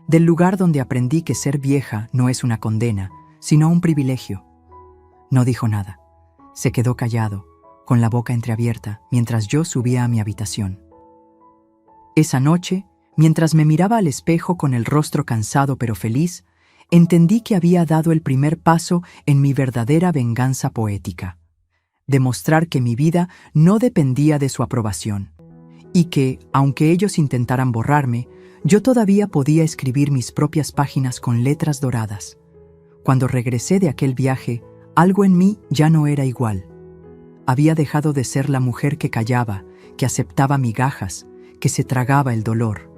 del lugar donde aprendí que ser vieja no es una condena, sino un privilegio. No dijo nada. Se quedó callado, con la boca entreabierta, mientras yo subía a mi habitación. Esa noche, mientras me miraba al espejo con el rostro cansado pero feliz, entendí que había dado el primer paso en mi verdadera venganza poética. Demostrar que mi vida no dependía de su aprobación, y que, aunque ellos intentaran borrarme, yo todavía podía escribir mis propias páginas con letras doradas. Cuando regresé de aquel viaje, algo en mí ya no era igual. Había dejado de ser la mujer que callaba, que aceptaba migajas, que se tragaba el dolor.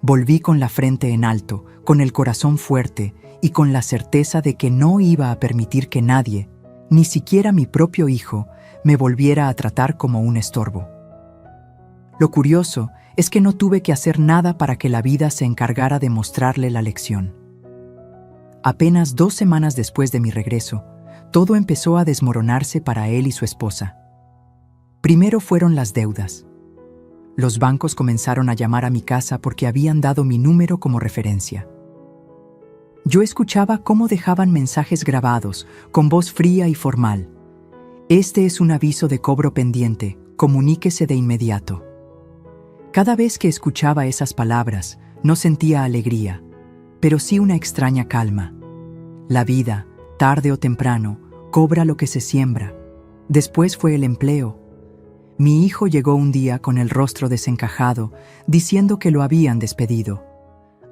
Volví con la frente en alto, con el corazón fuerte y con la certeza de que no iba a permitir que nadie, ni siquiera mi propio hijo, me volviera a tratar como un estorbo. Lo curioso es que no tuve que hacer nada para que la vida se encargara de mostrarle la lección. Apenas 2 semanas después de mi regreso, todo empezó a desmoronarse para él y su esposa. Primero fueron las deudas. Los bancos comenzaron a llamar a mi casa porque habían dado mi número como referencia. Yo escuchaba cómo dejaban mensajes grabados, con voz fría y formal. Este es un aviso de cobro pendiente, comuníquese de inmediato. Cada vez que escuchaba esas palabras, no sentía alegría, pero sí una extraña calma. La vida, tarde o temprano, cobra lo que se siembra. Después fue el empleo. Mi hijo llegó un día con el rostro desencajado, diciendo que lo habían despedido.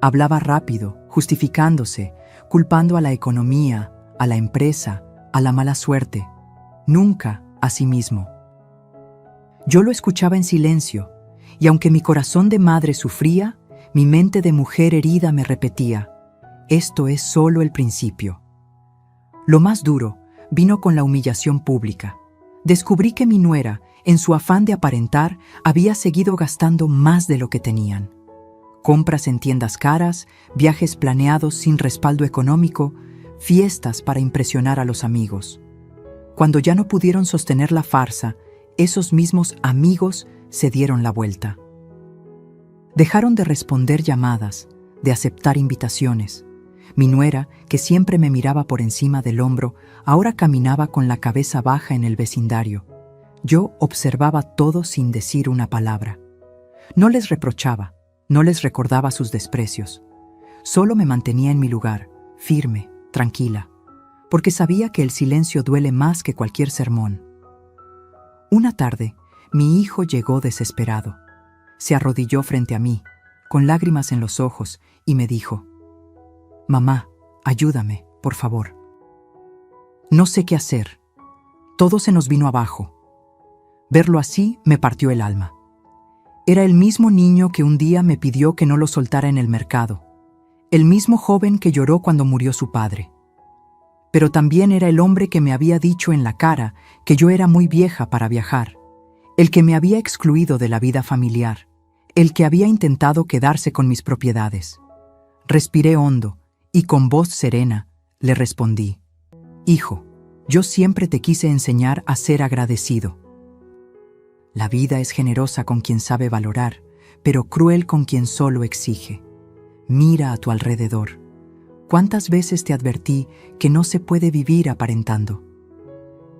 Hablaba rápido, justificándose, culpando a la economía, a la empresa, a la mala suerte, nunca a sí mismo. Yo lo escuchaba en silencio, y aunque mi corazón de madre sufría, mi mente de mujer herida me repetía: esto es solo el principio. Lo más duro vino con la humillación pública. Descubrí que mi nuera, en su afán de aparentar, había seguido gastando más de lo que tenían. Compras en tiendas caras, viajes planeados sin respaldo económico, fiestas para impresionar a los amigos. Cuando ya no pudieron sostener la farsa, esos mismos amigos se dieron la vuelta. Dejaron de responder llamadas, de aceptar invitaciones. Mi nuera, que siempre me miraba por encima del hombro, ahora caminaba con la cabeza baja en el vecindario. Yo observaba todo sin decir una palabra. No les reprochaba, no les recordaba sus desprecios. Solo me mantenía en mi lugar, firme, tranquila, porque sabía que el silencio duele más que cualquier sermón. Una tarde, mi hijo llegó desesperado. Se arrodilló frente a mí, con lágrimas en los ojos, y me dijo: «Mamá, ayúdame, por favor. No sé qué hacer. Todo se nos vino abajo». Verlo así me partió el alma. Era el mismo niño que un día me pidió que no lo soltara en el mercado, el mismo joven que lloró cuando murió su padre. Pero también era el hombre que me había dicho en la cara que yo era muy vieja para viajar, el que me había excluido de la vida familiar, el que había intentado quedarse con mis propiedades. Respiré hondo y con voz serena le respondí: «Hijo, yo siempre te quise enseñar a ser agradecido. La vida es generosa con quien sabe valorar, pero cruel con quien solo exige. Mira a tu alrededor. ¿Cuántas veces te advertí que no se puede vivir aparentando?».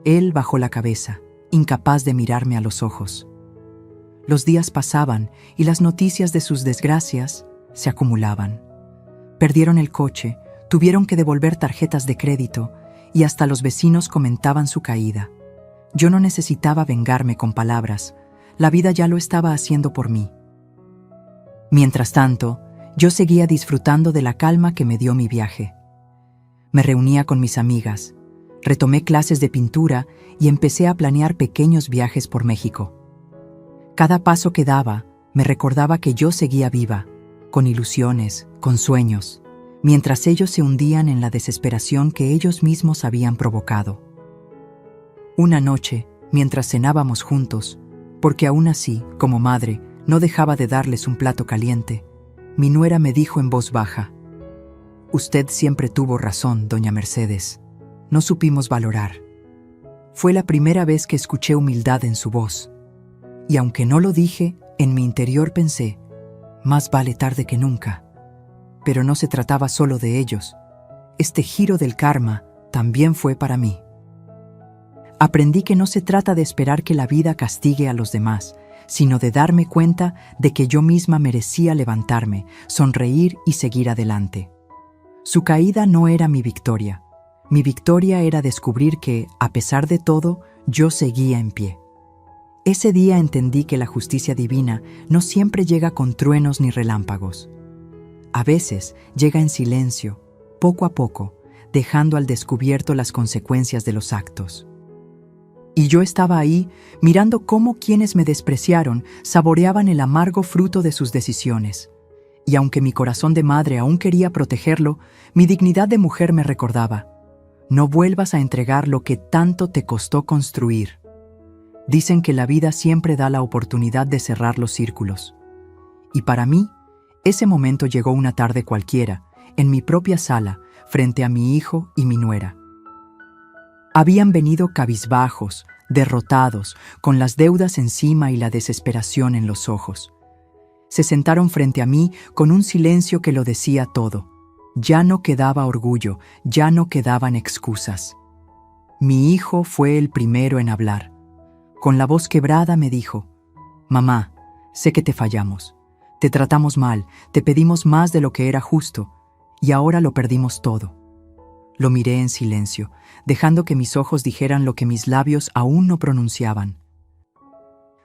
Él bajó la cabeza, incapaz de mirarme a los ojos. Los días pasaban y las noticias de sus desgracias se acumulaban. Perdieron el coche, tuvieron que devolver tarjetas de crédito y hasta los vecinos comentaban su caída. Yo no necesitaba vengarme con palabras, la vida ya lo estaba haciendo por mí. Mientras tanto, yo seguía disfrutando de la calma que me dio mi viaje. Me reunía con mis amigas, retomé clases de pintura y empecé a planear pequeños viajes por México. Cada paso que daba me recordaba que yo seguía viva, con ilusiones, con sueños, mientras ellos se hundían en la desesperación que ellos mismos habían provocado. Una noche, mientras cenábamos juntos, porque aún así, como madre, no dejaba de darles un plato caliente, mi nuera me dijo en voz baja: «Usted siempre tuvo razón, doña Mercedes. No supimos valorar». Fue la primera vez que escuché humildad en su voz. Y aunque no lo dije, en mi interior pensé: más vale tarde que nunca. Pero no se trataba solo de ellos. Este giro del karma también fue para mí. Aprendí que no se trata de esperar que la vida castigue a los demás, sino de darme cuenta de que yo misma merecía levantarme, sonreír y seguir adelante. Su caída no era mi victoria. Mi victoria era descubrir que, a pesar de todo, yo seguía en pie. Ese día entendí que la justicia divina no siempre llega con truenos ni relámpagos. A veces llega en silencio, poco a poco, dejando al descubierto las consecuencias de los actos. Y yo estaba ahí, mirando cómo quienes me despreciaron saboreaban el amargo fruto de sus decisiones. Y aunque mi corazón de madre aún quería protegerlo, mi dignidad de mujer me recordaba: no vuelvas a entregar lo que tanto te costó construir. Dicen que la vida siempre da la oportunidad de cerrar los círculos. Y para mí, ese momento llegó una tarde cualquiera, en mi propia sala, frente a mi hijo y mi nuera. Habían venido cabizbajos, derrotados, con las deudas encima y la desesperación en los ojos. Se sentaron frente a mí con un silencio que lo decía todo. Ya no quedaba orgullo, ya no quedaban excusas. Mi hijo fue el primero en hablar. Con la voz quebrada me dijo: «Mamá, sé que te fallamos. Te tratamos mal, te pedimos más de lo que era justo, y ahora lo perdimos todo». Lo miré en silencio, dejando que mis ojos dijeran lo que mis labios aún no pronunciaban.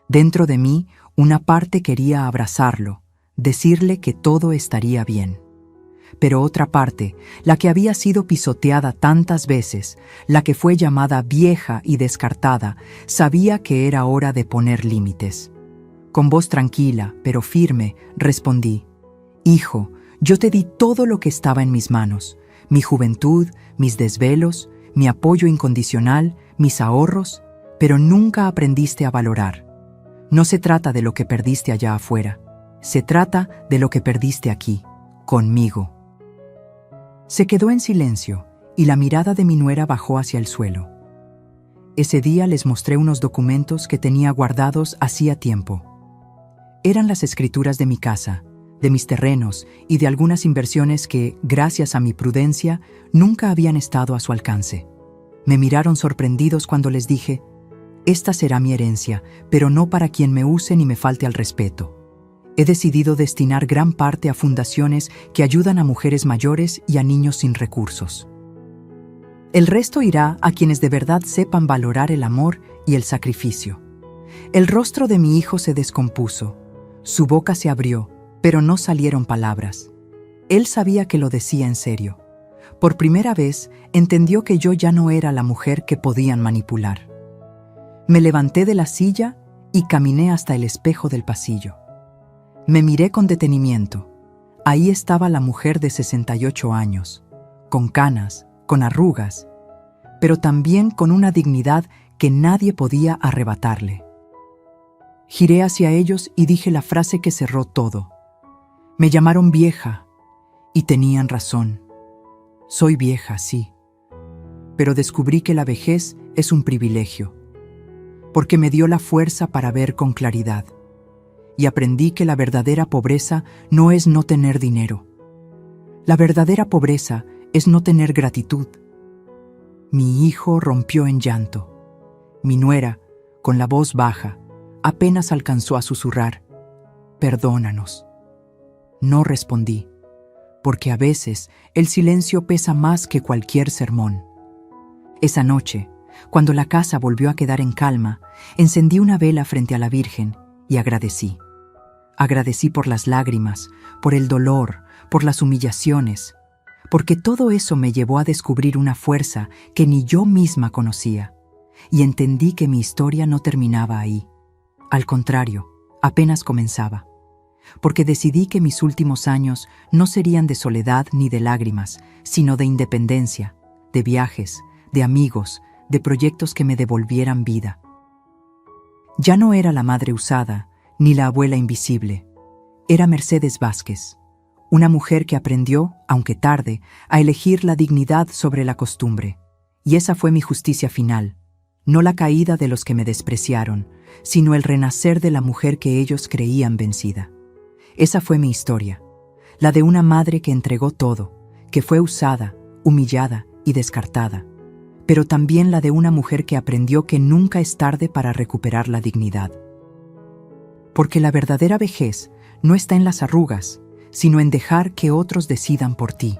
Dentro de mí, una parte quería abrazarlo, decirle que todo estaría bien. Pero otra parte, la que había sido pisoteada tantas veces, la que fue llamada vieja y descartada, sabía que era hora de poner límites. Con voz tranquila, pero firme, respondí: «Hijo, yo te di todo lo que estaba en mis manos. Mi juventud, mis desvelos, mi apoyo incondicional, mis ahorros, pero nunca aprendiste a valorar. No se trata de lo que perdiste allá afuera, se trata de lo que perdiste aquí, conmigo». Se quedó en silencio y la mirada de mi nuera bajó hacia el suelo. Ese día les mostré unos documentos que tenía guardados hacía tiempo. Eran las escrituras de mi casa, de mis terrenos y de algunas inversiones que, gracias a mi prudencia, nunca habían estado a su alcance. Me miraron sorprendidos cuando les dije: «Esta será mi herencia, pero no para quien me use ni me falte al respeto. He decidido destinar gran parte a fundaciones que ayudan a mujeres mayores y a niños sin recursos. El resto irá a quienes de verdad sepan valorar el amor y el sacrificio». El rostro de mi hijo se descompuso, su boca se abrió, pero no salieron palabras. Él sabía que lo decía en serio. Por primera vez, entendió que yo ya no era la mujer que podían manipular. Me levanté de la silla y caminé hasta el espejo del pasillo. Me miré con detenimiento. Ahí estaba la mujer de 68 años, con canas, con arrugas, pero también con una dignidad que nadie podía arrebatarle. Giré hacia ellos y dije la frase que cerró todo. Me llamaron vieja, y tenían razón. Soy vieja, sí, pero descubrí que la vejez es un privilegio, porque me dio la fuerza para ver con claridad. Y aprendí que la verdadera pobreza no es no tener dinero. La verdadera pobreza es no tener gratitud. Mi hijo rompió en llanto. Mi nuera, con la voz baja, apenas alcanzó a susurrar: «Perdónanos». No respondí, porque a veces el silencio pesa más que cualquier sermón. Esa noche, Cuando la casa volvió a quedar en calma, encendí una vela frente a la Virgen y agradecí. Agradecí por las lágrimas, por el dolor, por las humillaciones, porque todo eso me llevó a descubrir una fuerza que ni yo misma conocía, y entendí que mi historia no terminaba ahí. Al contrario, apenas comenzaba, porque decidí que mis últimos años no serían de soledad ni de lágrimas, sino de independencia, de viajes, de amigos, de proyectos que me devolvieran vida. Ya no era la madre usada, ni la abuela invisible. Era Mercedes Vázquez, una mujer que aprendió, aunque tarde, a elegir la dignidad sobre la costumbre. Y esa fue mi justicia final, no la caída de los que me despreciaron, sino el renacer de la mujer que ellos creían vencida. Esa fue mi historia, la de una madre que entregó todo, que fue usada, humillada y descartada, pero también la de una mujer que aprendió que nunca es tarde para recuperar la dignidad. Porque la verdadera vejez no está en las arrugas, sino en dejar que otros decidan por ti.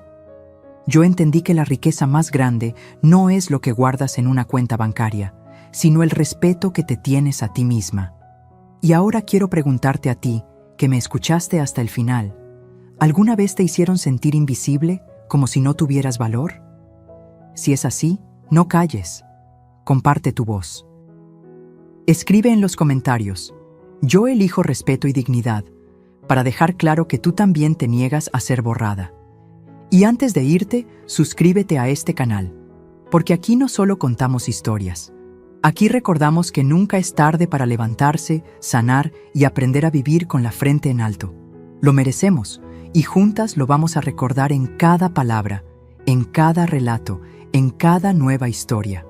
Yo entendí que la riqueza más grande no es lo que guardas en una cuenta bancaria, sino el respeto que te tienes a ti misma. Y ahora quiero preguntarte a ti, que me escuchaste hasta el final, ¿alguna vez te hicieron sentir invisible, como si no tuvieras valor? Si es así, no calles. Comparte tu voz. Escribe en los comentarios: yo elijo respeto y dignidad, para dejar claro que tú también te niegas a ser borrada. Y antes de irte, suscríbete a este canal, porque aquí no solo contamos historias. Aquí recordamos que nunca es tarde para levantarse, sanar y aprender a vivir con la frente en alto. Lo merecemos, y juntas lo vamos a recordar en cada palabra, en cada relato, en cada nueva historia.